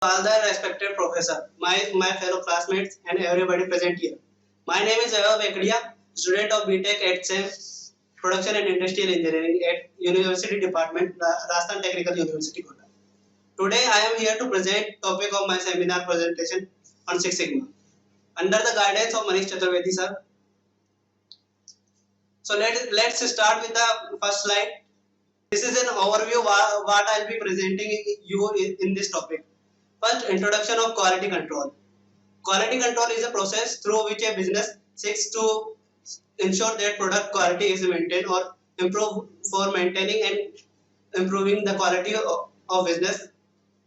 All the respected professor, my fellow classmates, and everybody present here. My name is Vabhav Bekdiya, student of BTech at SEM, Production and Industrial Engineering at University Department, Rajasthan Technical University, Kota. Today I am here to present topic of my seminar presentation on Six Sigma under the guidance of Manish Chaturvedi sir. So let's start with the first slide. This is an overview what I'll be presenting you in this topic. First, introduction of quality control. Quality control is a process through which a business seeks to ensure that product quality is maintained or improve for maintaining and improving the quality of business.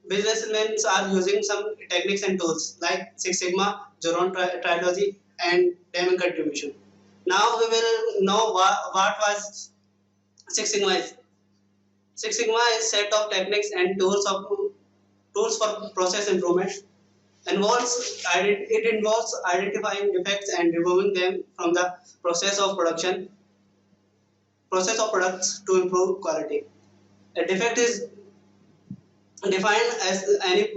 Businessmen are using some techniques and tools like Six Sigma, Joron trilogy, and Diamond contribution. Now we will know what was Six Sigma is. Six Sigma is set of techniques and tools for process improvement. It involves identifying defects and removing them from the process of products to improve quality. A defect is defined as any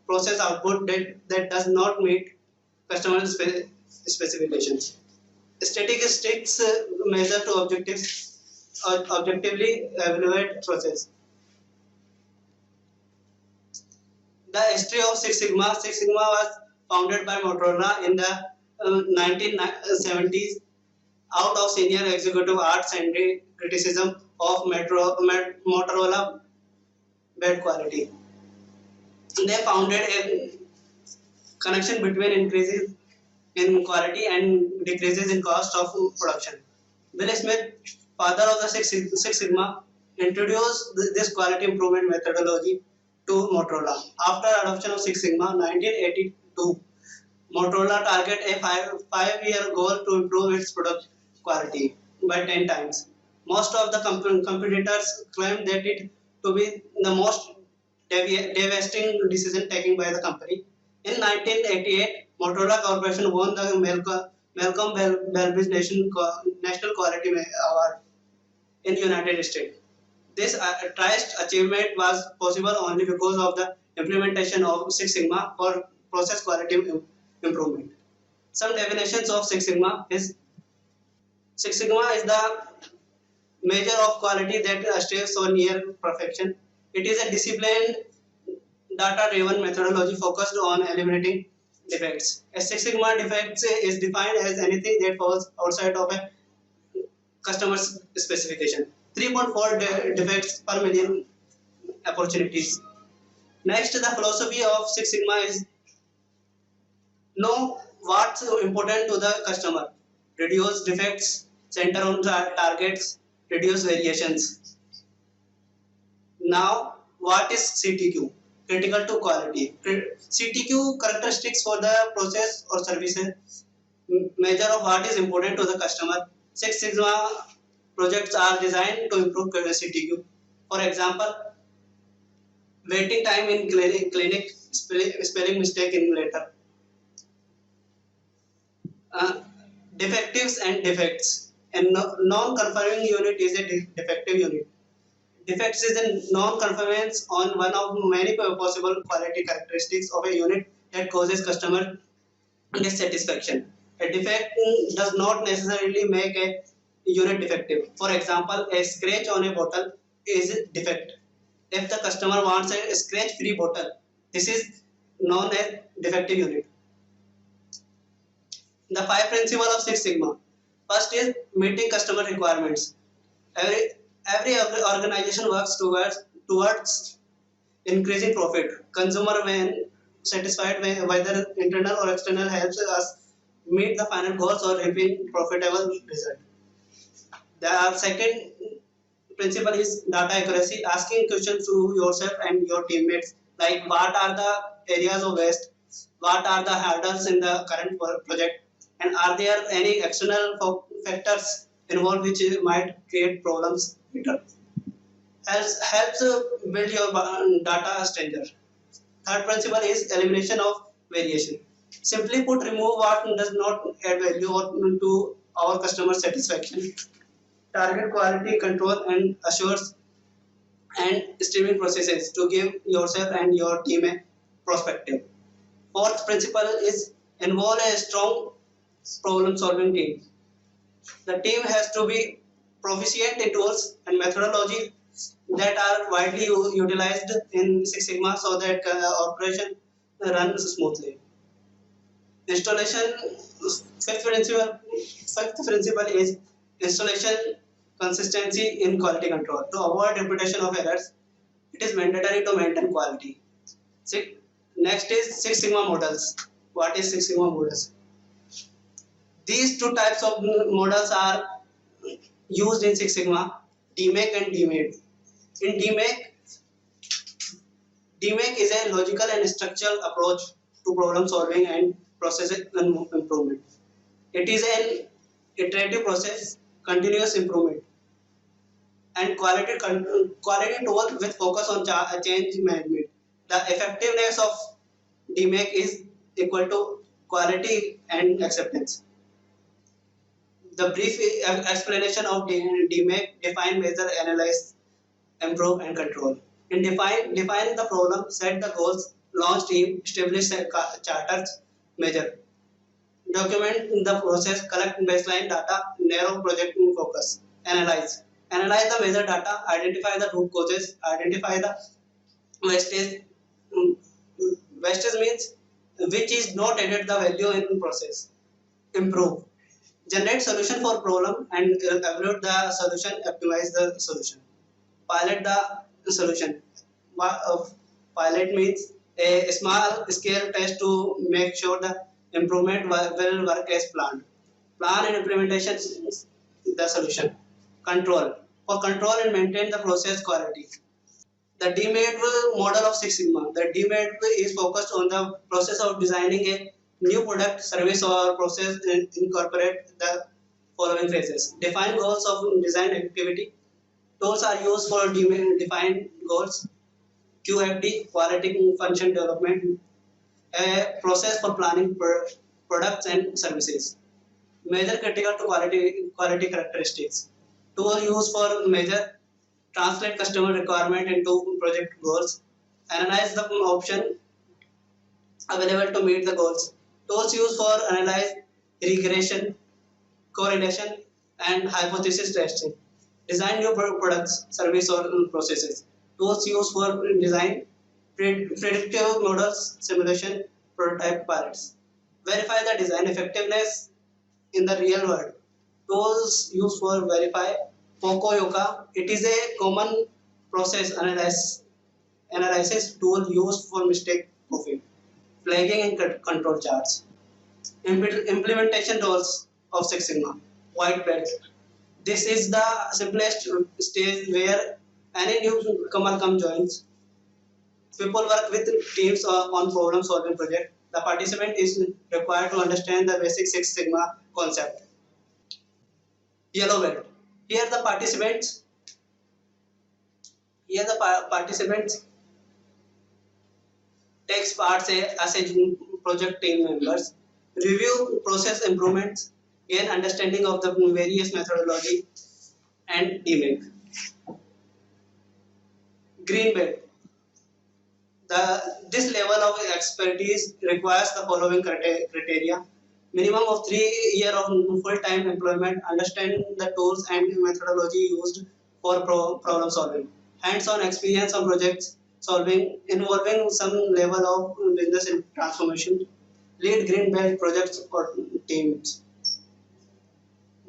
process output that does not meet customer specifications. Statistics measure to objectively evaluate process. The history of Six Sigma. Six Sigma was founded by Motorola in the 1970s out of senior executive arts and criticism of Motorola bad quality. They founded a connection between increases in quality and decreases in cost of production. Bill Smith, father of the Six Sigma, introduced this quality improvement methodology to Motorola. After adoption of Six Sigma, 1982, Motorola targeted a five-year goal to improve its product quality by 10 times. Most of the competitors claimed that it to be the most devastating decision taken by the company. In 1988, Motorola Corporation won the Malcolm Belbis National Quality Award in the United States. This highest achievement was possible only because of the implementation of Six Sigma for process quality improvement. Some definitions of Six Sigma is the measure of quality that strives for near perfection. It is a disciplined, data-driven methodology focused on eliminating defects. A Six Sigma defect is defined as anything that falls outside of a customer's specification. 3.4 defects per million opportunities. Next, the philosophy of Six Sigma is know what's important to the customer, reduce defects, center on targets, reduce variations. Now, what is CTQ? Critical to quality. CTQ characteristics for the process or services, measure of what is important to the customer. Six Sigma projects are designed to improve CTQ. For example, waiting time in clinic, spelling mistake in letter. Defectives and defects. A non-conforming unit is a defective unit. Defects is a non-conformance on one of many possible quality characteristics of a unit that causes customer dissatisfaction. A defect does not necessarily make a unit defective. For example, a scratch on a bottle is a defect. If the customer wants a scratch-free bottle, this is known as defective unit. The 5 principles of Six Sigma. First is meeting customer requirements. Every organization works towards increasing profit. Consumer, when satisfied whether internal or external, helps us meet the final goals or reaping profitable result. The second principle is data accuracy, asking questions to yourself and your teammates like what are the areas of waste, what are the hurdles in the current project, and are there any external factors involved which might create problems later. Helps build your data stranger. Third principle is elimination of variation. Simply put, remove what does not add value to our customer satisfaction. Target quality control and assures and streaming processes to give yourself and your team a prospective. Fourth principle is involve a strong problem-solving team. The team has to be proficient in tools and methodology that are widely utilized in Six Sigma so that operation runs smoothly. Installation fifth principle is installation consistency in quality control. To avoid repetition of errors, it is mandatory to maintain quality. Next is Six Sigma models. What is Six Sigma models? These two types of models are used in Six Sigma, DMake and DMade. In DMake is a logical and structural approach to problem solving and process improvement. It is an iterative process, continuous improvement, and quality tool with focus on change management. The effectiveness of DMake is equal to quality and acceptance. The brief explanation of DMake: define, measure, analyze, improve, and control. In define the problem, set the goals, launch team, establish charters, measure. Document the process, collect baseline data, narrow project focus. Analyze. Analyze the measure data, identify the root causes, identify the wastage. Wastage means which is not added the value in process. Improve. Generate solution for problem and evaluate the solution, optimize the solution. Pilot the solution. Pilot means a small scale test to make sure the improvement will work as planned. Plan and implementation is the solution. Control. For control and maintain the process quality. The DMAD model of Six Sigma. The DMAD is focused on the process of designing a new product, service, or process and incorporate the following phases. Define goals of design activity. Tools are used for define goals. QFD, quality function development, a process for planning products and services. Measure critical to quality characteristics. Tool used for measure, translate customer requirement into project goals. Analyze the option available to meet the goals. Tools used for analyze regression, correlation, and hypothesis testing. Design new products, service, or processes. Tools used for design, predictive models, simulation, prototype pilots. Verify the design effectiveness in the real world. Tools used for verify Pocoyoka. It is a common process analysis tool used for mistake proofing, flagging and control charts. Implementation tools of Six Sigma. White belt. This is the simplest stage where any newcomer joins. People work with teams on problem solving project. The participant is required to understand the basic Six Sigma concept. Yellow belt. Here the participants takes part as a project team members, review process improvements, gain understanding of the various methodology, and demake. Green belt. This level of expertise requires the following criteria: minimum of 3 years of full-time employment, understand the tools and methodology used for problem solving, hands-on experience on projects solving involving some level of business transformation, lead green belt projects or teams.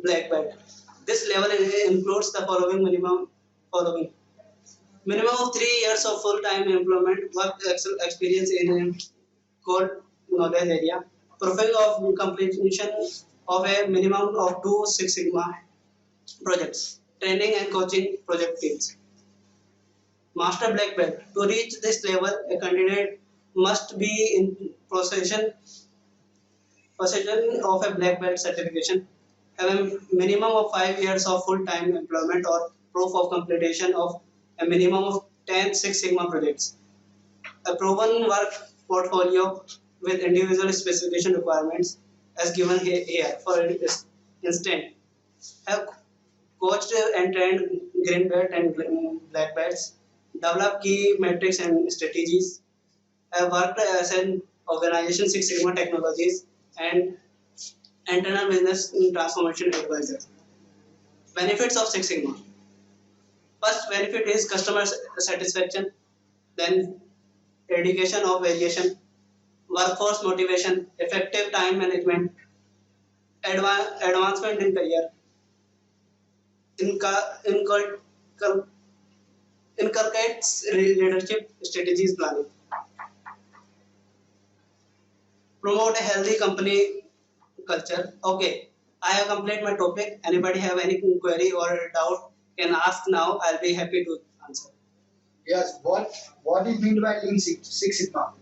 Black belt. This level includes the following minimum of 3 years of full-time employment, work experience in a core knowledge area, proof of completion of a minimum of 2 Six Sigma projects, training and coaching project teams. Master black belt. To reach this level, a candidate must be in possession of a black belt certification, have a minimum of 5 years of full-time employment or proof of completion of a minimum of 10 Six Sigma projects, a proven work portfolio with individual specification requirements as given here. For instance, have coached and trained green belt and black belts, develop key metrics and strategies, I have worked as an organization Six Sigma Technologies and internal business transformation advisor. Benefits of Six Sigma. First benefit is customer satisfaction, then eradication of variation, workforce motivation, effective time management, advancement in career, inculcates leadership strategies planning, promote a healthy company culture. Okay, I have completed my topic. Anybody have any query or doubt can ask now. I'll be happy to answer. Yes, what is meant by Lean Six Sigma?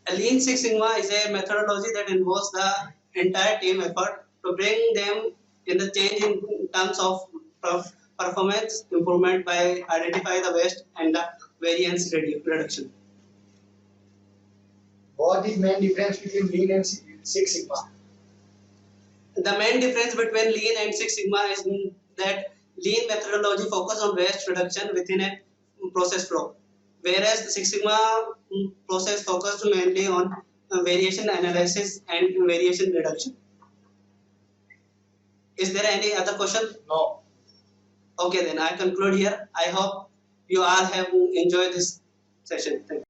A Lean Six Sigma is a methodology that involves the entire team effort to bring them in the change in terms of performance improvement by identify the waste and the variance reduction. What is main difference between Lean and Six Sigma? The main difference between Lean and Six Sigma is that Lean methodology focus on waste reduction within a process flow, whereas the Six Sigma process focused mainly on variation analysis and variation reduction. Is there any other question? No. Okay, then I conclude here. I hope you all have enjoyed this session. Thank you.